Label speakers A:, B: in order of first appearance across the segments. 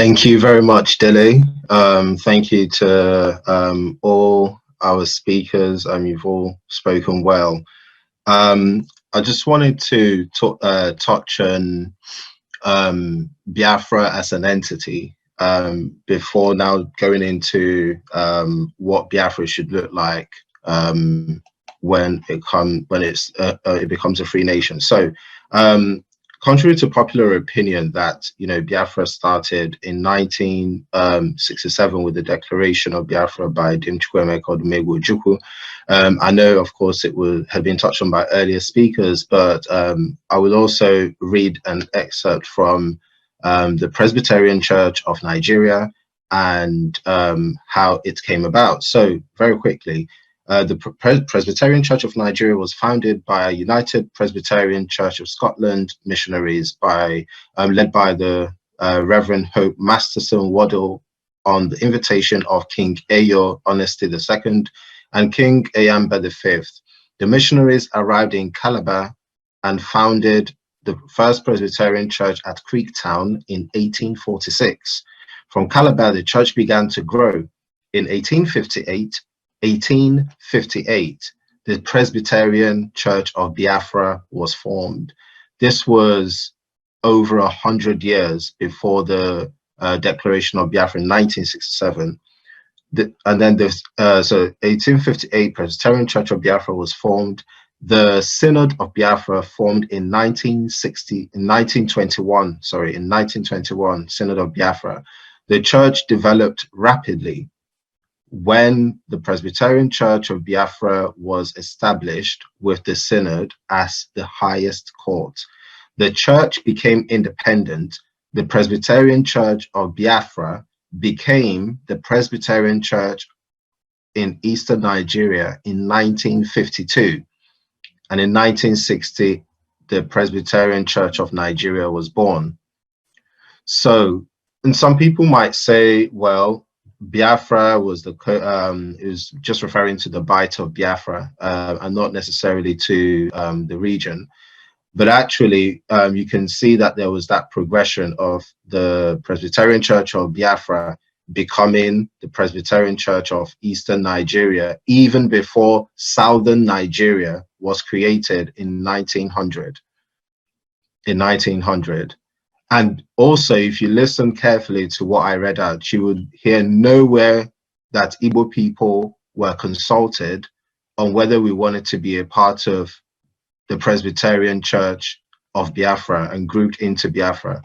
A: Thank you very much, Dele. Thank you to all our speakers. You've all spoken well. I just wanted to touch on Biafra as an entity before now going into what Biafra should look like when it becomes a free nation. So, contrary to popular opinion that Biafra started in 1967 with the declaration of Biafra by Dimchukwuemeka Odumegwu, I know, of course, it have been touched on by earlier speakers, but I will also read an excerpt from the Presbyterian Church of Nigeria and how it came about. So very quickly, the Presbyterian Church of Nigeria was founded by a United Presbyterian Church of Scotland missionaries led by the Reverend Hope Masterson Waddell on the invitation of King Eyo Honesty II and King Eyamba V. The missionaries arrived in Calabar and founded the first Presbyterian church at Creektown in 1846. From Calabar, the church began to grow. In 1858, the Presbyterian Church of Biafra was formed. This was over 100 years before the Declaration of Biafra in 1967. And then so 1858, Presbyterian Church of Biafra was formed. The Synod of Biafra formed in 1921, Synod of Biafra. The church developed rapidly. When the Presbyterian Church of Biafra was established with the Synod as the highest court, the church became independent. The Presbyterian Church of Biafra became the Presbyterian Church in Eastern Nigeria in 1952. And in 1960, the Presbyterian Church of Nigeria was born. So, and some people might say, well, Biafra was is just referring to the bite of Biafra and not necessarily to the region. But actually, you can see that there was that progression of the Presbyterian Church of Biafra becoming the Presbyterian Church of Eastern Nigeria, even before Southern Nigeria was created in 1900. And also, if you listen carefully to what I read out, you would hear nowhere that Igbo people were consulted on whether we wanted to be a part of the Presbyterian Church of Biafra and grouped into Biafra.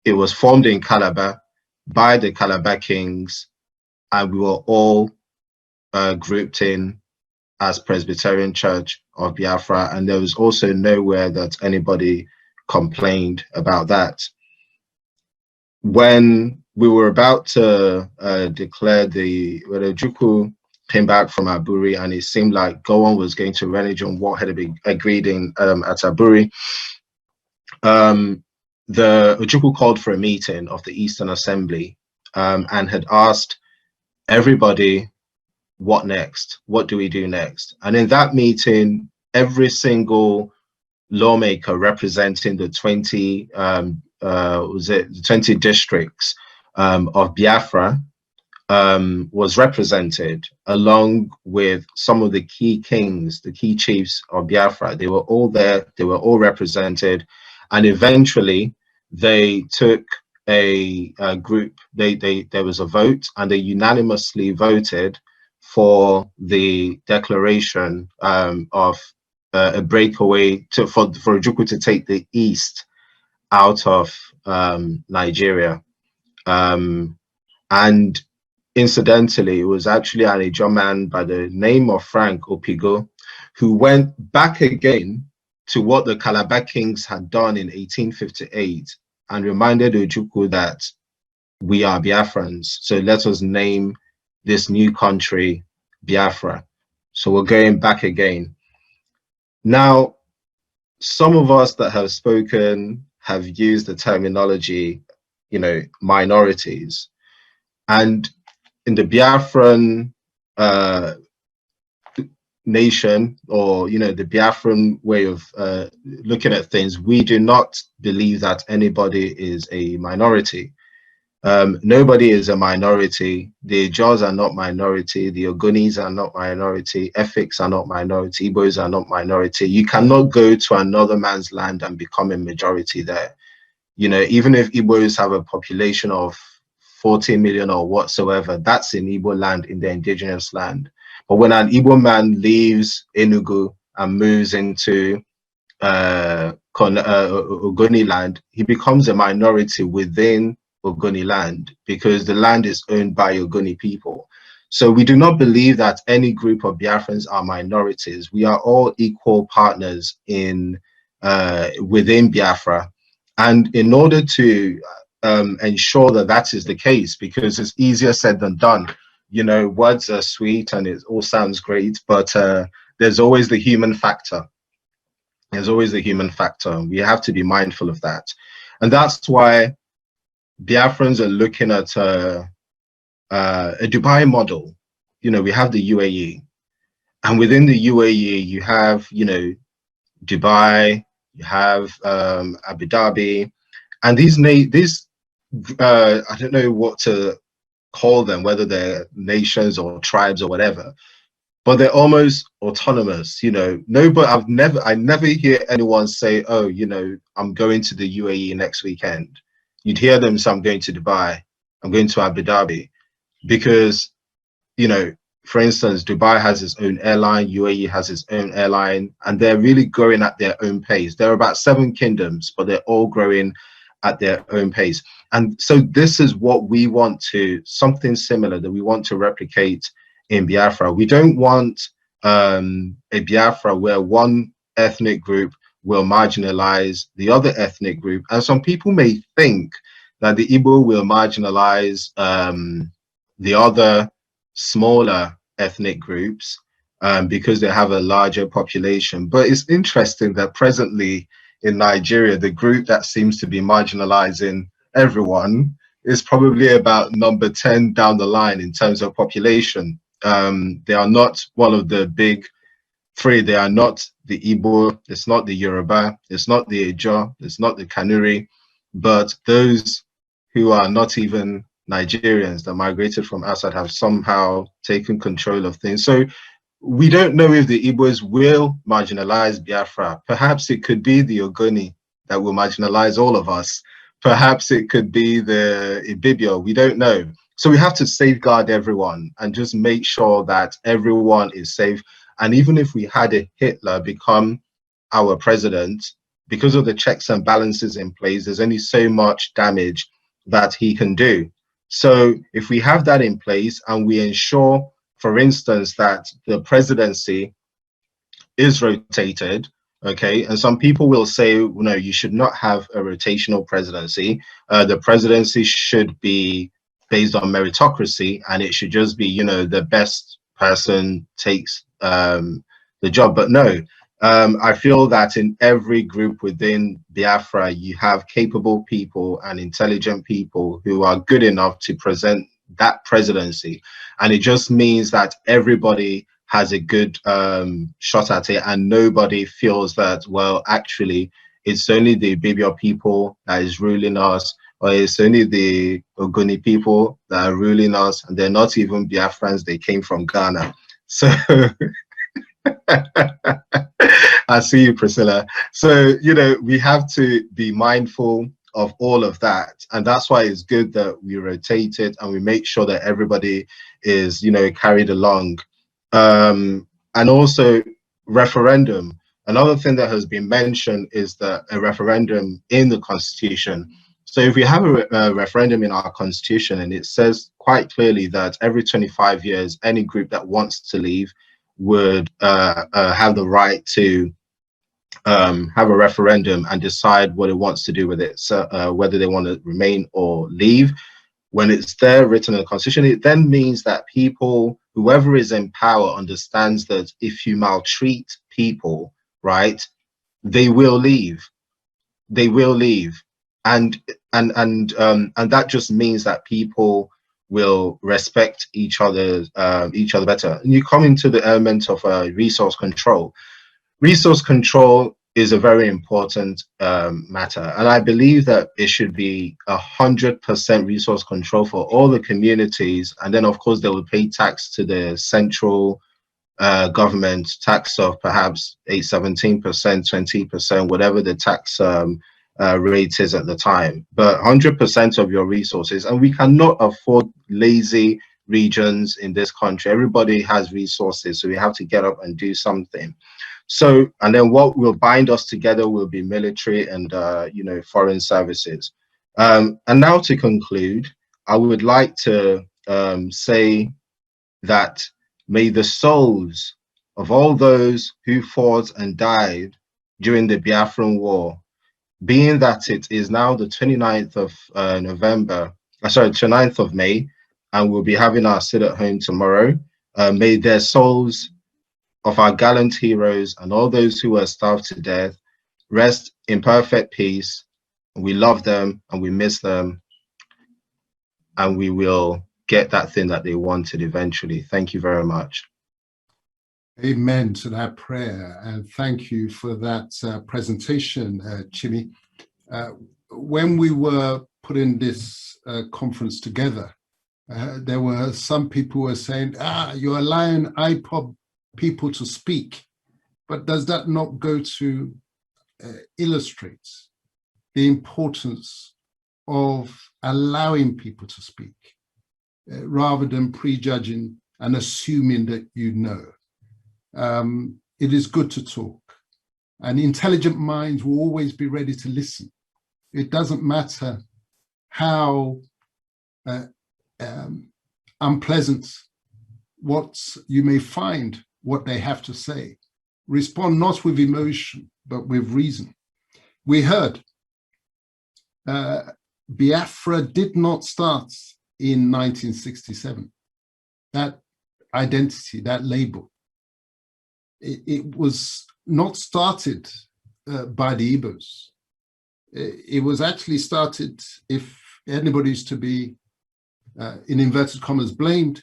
A: It was formed in Calabar by the Calabar Kings, and we were all grouped in as Presbyterian Church of Biafra. And there was also nowhere that anybody complained about that. When we were about to declare when Ojukwu came back from Aburi, and it seemed like Gowon was going to renege on what had been agreed in at Aburi, the Ojukwu called for a meeting of the Eastern Assembly and had asked everybody, what next? What do we do next? And in that meeting, every single lawmaker representing the 20 districts of Biafra was represented, along with some of the key kings, the key chiefs of Biafra. They were all there, they were all represented, and eventually they took a group, there was a vote, and they unanimously voted for the declaration of a breakaway for Ojukwu to take the East out of Nigeria. And incidentally, it was actually an Ijaw man by the name of Frank Opigo who went back again to what the Calabar Kings had done in 1858 and reminded Ojukwu that we are Biafrans, so let us name this new country Biafra. So we're going back again. Now, some of us that have spoken have used the terminology, minorities. And in the Biafran nation, or, the Biafran way of looking at things, we do not believe that anybody is a minority. Nobody is a minority. The Jaws are not minority. The Ogunis are not minority. Ethics are not minority. Igbos are not minority. You cannot go to another man's land and become a majority there. You know, even if Igbos have a population of 40 million or whatsoever, that's in Igbo land, in the indigenous land. But when an Igbo man leaves Enugu and moves into Ogoni land, he becomes a minority within Ogoni land because the land is owned by Ogoni people. So we do not believe that any group of Biafrans are minorities. We are all equal partners in within Biafra. And in order to ensure that that is the case, because it's easier said than done, you know, words are sweet and it all sounds great, but there's always the human factor. There's always the human factor. We have to be mindful of that. And that's why Biafrans are looking at a Dubai model. You know, we have the UAE. And within the UAE, you have, you know, Dubai, you have Abu Dhabi. And these I don't know what to call them, whether they're nations or tribes or whatever, but they're almost autonomous. You know, but I never hear anyone say, oh, you know, I'm going to the UAE next weekend. You'd hear them say, I'm going to Dubai, I'm going to Abu Dhabi, because, you know, for instance, Dubai has its own airline, UAE has its own airline, and they're really growing at their own pace. There are about 7 kingdoms, but they're all growing at their own pace. And so this is what we want to, something similar that we want to replicate in Biafra. We don't want a Biafra where one ethnic group will marginalize the other ethnic group. And some people may think that the Igbo will marginalize the other smaller ethnic groups because they have a larger population. But it's interesting that presently in Nigeria, the group that seems to be marginalizing everyone is probably about number 10 down the line in terms of population. They are not one of the big 3. They are not the Igbo, it's not the Yoruba, it's not the Ejo, it's not the Kanuri, but those who are not even Nigerians that migrated from outside have somehow taken control of things. So we don't know if the Igbos will marginalize Biafra. Perhaps it could be the Ogoni that will marginalize all of us. Perhaps it could be the Ibibio. We don't know. So we have to safeguard everyone and just make sure that everyone is safe. And even if we had a Hitler become our president, because of the checks and balances in place, there's only so much damage that he can do. So if we have that in place and we ensure, for instance, that the presidency is rotated, okay, and some people will say, no, you should not have a rotational presidency. The presidency should be based on meritocracy, and it should just be, you know, the best person takes the job. But no, I feel that in every group within Biafra, you have capable people and intelligent people who are good enough to present that presidency. And it just means that everybody has a good shot at it, and nobody feels that, well, actually, it's only the Ibibio people that is ruling us, or it's only the Ogoni people that are ruling us, and they're not even Biafrans, they came from Ghana. So I see you, Priscilla. So, you know, we have to be mindful of all of that. And that's why it's good that we rotate it and we make sure that everybody is, you know, carried along. And also referendum. Another thing that has been mentioned is that a referendum in the Constitution. So if we have a referendum in our Constitution, and it says quite clearly that every 25 years, any group that wants to leave would have the right to have a referendum and decide what it wants to do with it, so whether they want to remain or leave. When it's there written in the Constitution, it then means that people, whoever is in power, understands that if you maltreat people, right, they will leave. They will leave, and that just means that people will respect each other better. And you come into the element of resource control. Resource control is a very important matter. And I believe that it should be 100% resource control for all the communities. And then, of course, they will pay tax to the central government, tax of perhaps 17%, 20%, whatever the tax rate is at the time. But 100% of your resources, and we cannot afford lazy regions in this country. Everybody has resources, so we have to get up and do something. So, and then what will bind us together will be military and, you know, foreign services. And now to conclude, I would like to say that may the souls of all those who fought and died during the Biafran War, being that it is now the 29th of November, sorry, 29th of May, and we'll be having our sit at home tomorrow, may their souls of our gallant heroes and all those who were starved to death rest in perfect peace. We love them and we miss them, and we will get that thing that they wanted eventually. Thank you very much.
B: Amen to that prayer, and thank you for that presentation, Chimmi. When we were putting this conference together, there were some people who were saying, you're allowing IPOB people to speak, but does that not go to illustrate the importance of allowing people to speak rather than prejudging and assuming that you know? It is good to talk, and intelligent minds will always be ready to listen. It doesn't matter how unpleasant what you may find what they have to say. Respond not with emotion, but with reason. We heard Biafra did not start in 1967. That identity, that label, it was not started by the Igbos. It was actually started, if anybody is to be, in inverted commas, blamed,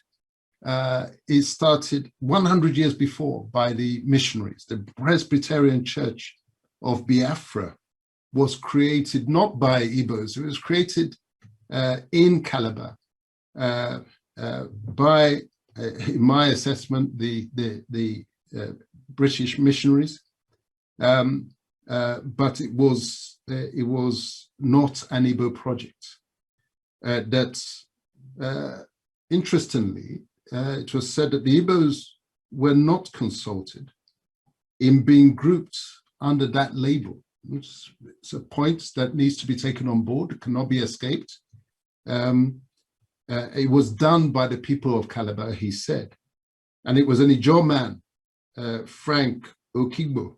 B: it started 100 years before by the missionaries. The Presbyterian Church of Biafra was created not by Igbos. It was created in Calabar by, in my assessment, the British missionaries, but it was not an Igbo project. Interestingly, it was said that the Igbos were not consulted in being grouped under that label. It's a point that needs to be taken on board. It cannot be escaped. It was done by the people of Calabar, he said, and it was an Ijaw man, Frank Okigbo,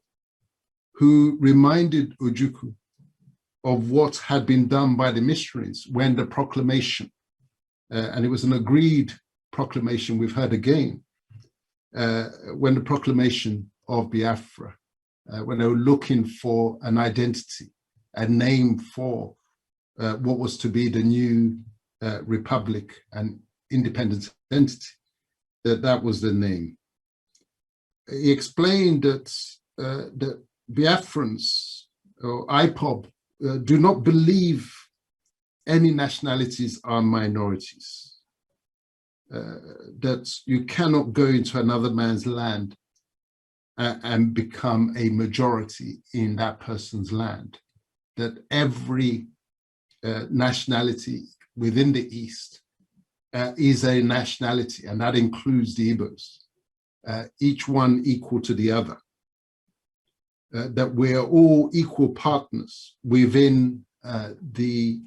B: who reminded Ojukwu of what had been done by the missionaries when the proclamation, and it was an agreed proclamation we've heard again, when the proclamation of Biafra, when they were looking for an identity, a name for what was to be the new republic and independent entity, that was the name. He explained that that Biafrans or IPOB do not believe any nationalities are minorities, that you cannot go into another man's land and become a majority in that person's land, that every nationality within the East is a nationality, and that includes the Igbos, each one equal to the other, that we're all equal partners within the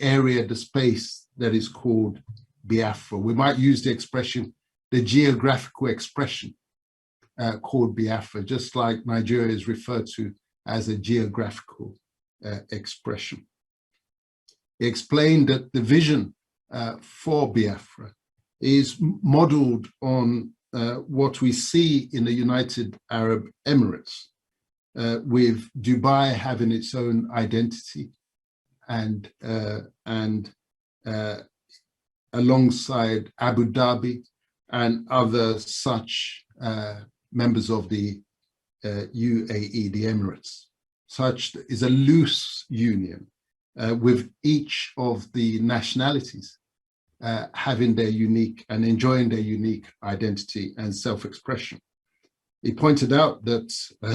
B: area, the space that is called Biafra. We might use the expression, the geographical expression called Biafra, just like Nigeria is referred to as a geographical expression. He explained that the vision for Biafra is modeled on what we see in the United Arab Emirates, with Dubai having its own identity, and alongside Abu Dhabi and other such members of the UAE, the Emirates. such is a loose union with each of the nationalities having their unique and enjoying their unique identity and self-expression. He pointed out that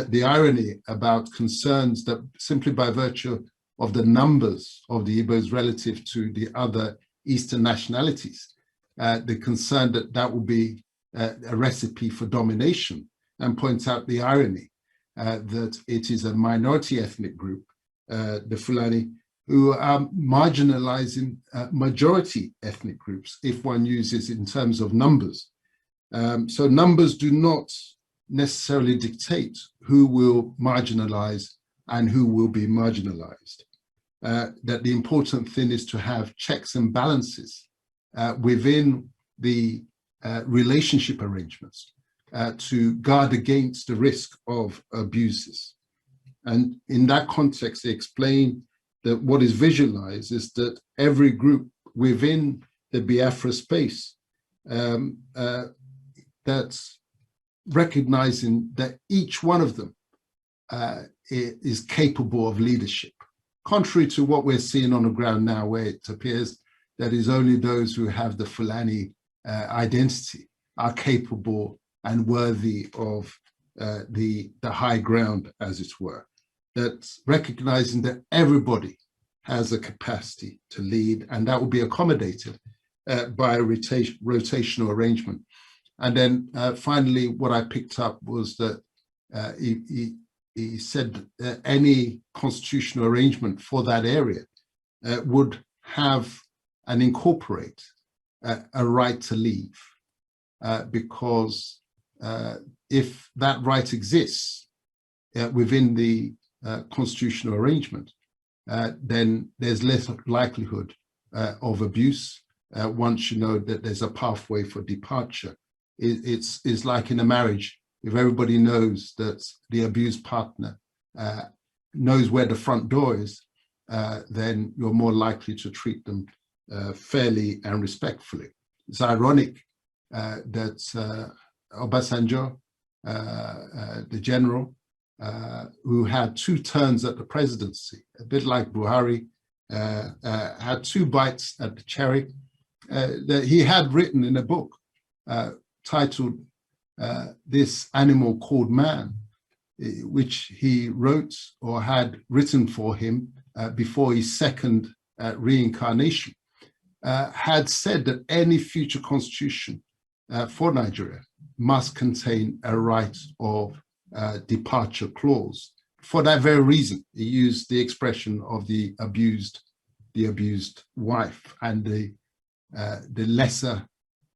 B: the irony about concerns that simply by virtue of the numbers of the Igbos relative to the other Eastern nationalities, the concern that that will be a recipe for domination, and points out the irony that it is a minority ethnic group, the Fulani, who are marginalizing majority ethnic groups, if one uses in terms of numbers. So numbers do not necessarily dictate who will marginalize and who will be marginalized. That the important thing is to have checks and balances within the relationship arrangements to guard against the risk of abuses. And in that context, they explain that what is visualized is that every group within the Biafra space that's recognizing that each one of them is capable of leadership, contrary to what we're seeing on the ground now, where it appears that it's only those who have the Fulani identity are capable and worthy of the high ground, as it were. That's recognizing that everybody has a capacity to lead, and that will be accommodated by a rotational arrangement. And then finally, what I picked up was that he said that any constitutional arrangement for that area would have and incorporate a right to leave, because if that right exists within the constitutional arrangement, then there's less likelihood of abuse once you know that there's a pathway for departure. It's like in a marriage, if everybody knows that the abused partner knows where the front door is, then you're more likely to treat them fairly and respectfully. It's ironic that Obasanjo, the general, who had 2 turns at the presidency, a bit like Buhari, had 2 bites at the cherry, that he had written in a book titled This Animal Called Man, which he wrote or had written for him before his second reincarnation, had said that any future constitution for Nigeria must contain a right of departure clause. For that very reason, he used the expression of the abused wife and the lesser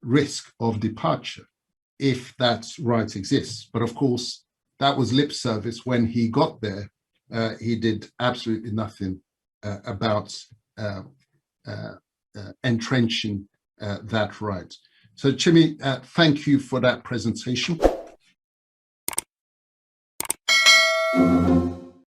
B: risk of departure if that right exists. But of course, that was lip service. When he got there, he did absolutely nothing about entrenching that right. So Chimmi, thank you for that presentation.